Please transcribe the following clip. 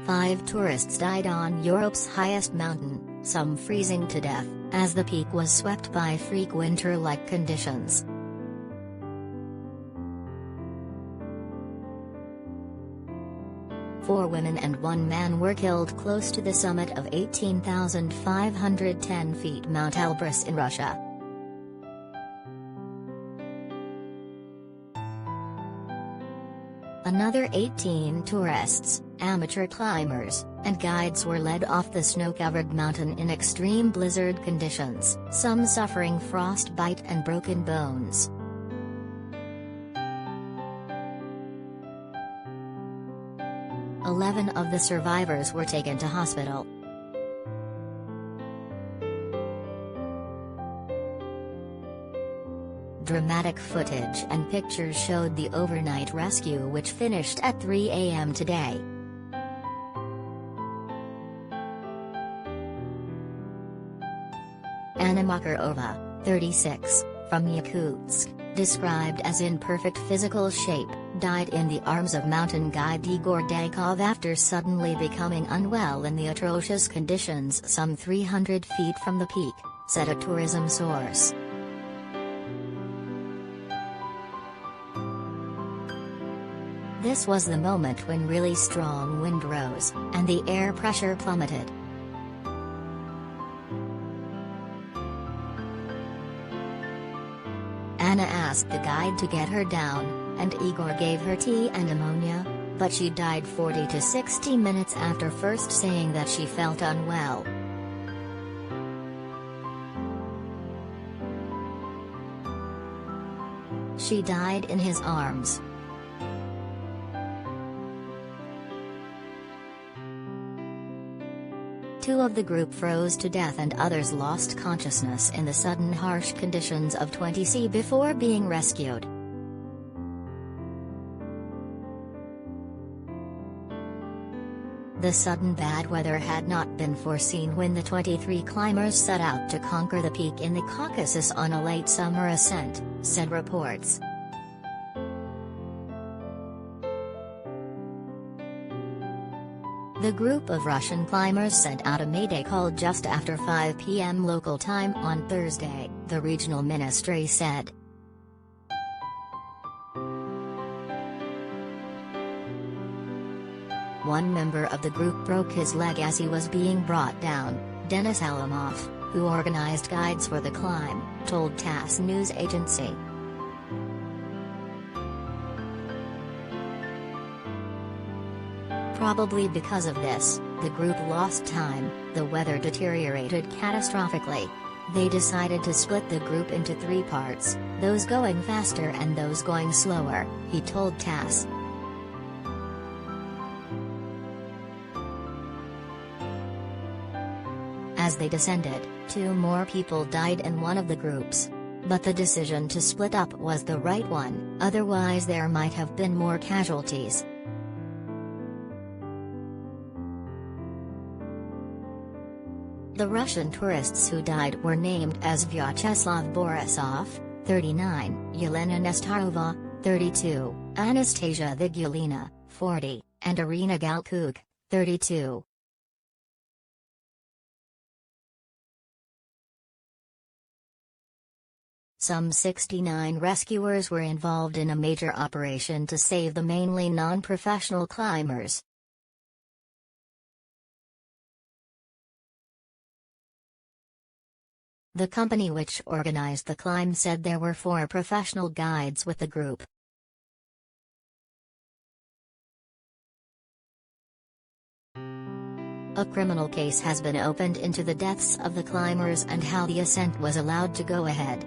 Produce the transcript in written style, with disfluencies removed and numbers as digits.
5 tourists died on Europe's highest mountain, some freezing to death, as the peak was swept by freak winter-like conditions. Four women and one man were killed close to the summit of 18,510 feet Mount Elbrus in Russia. Another 18 tourists, amateur climbers, and guides were led off the snow-covered mountain in extreme blizzard conditions, some suffering frostbite and broken bones. Eleven of the survivors were taken to hospital. Dramatic footage and pictures showed the overnight rescue, which finished at 3 a.m. today. Anna Makarova, 36, from Yakutsk, described as in perfect physical shape, died in the arms of mountain guide Igor Daykov after suddenly becoming unwell in the atrocious conditions some 300 feet from the peak, said a tourism source. This was the moment when really strong wind rose, and the air pressure plummeted. Anna asked the guide to get her down, and Igor gave her tea and ammonia, but she died 40 to 60 minutes after first saying that she felt unwell. She died in his arms. Two of the group froze to death and others lost consciousness in the sudden harsh conditions of 20°C before being rescued. The sudden bad weather had not been foreseen when the 23 climbers set out to conquer the peak in the Caucasus on a late summer ascent, said reports. The group of Russian climbers sent out a mayday call just after 5 p.m. local time on Thursday, the regional ministry said. One member of the group broke his leg as he was being brought down, Denis Alamov, who organized guides for the climb, told TASS news agency. Probably because of this, the group lost time. The weather deteriorated catastrophically. They decided to split the group into 3 parts, those going faster and those going slower, he told TASS. As they descended, 2 more people died in one of the groups. But the decision to split up was the right one, otherwise there might have been more casualties. The Russian tourists who died were named as Vyacheslav Borisov, 39, Yelena Nestarova, 32, Anastasia Vigulina, 40, and Irina Galkuk, 32. Some 69 rescuers were involved in a major operation to save the mainly non-professional climbers. The company which organized the climb said there were 4 professional guides with the group. A criminal case has been opened into the deaths of the climbers and how the ascent was allowed to go ahead.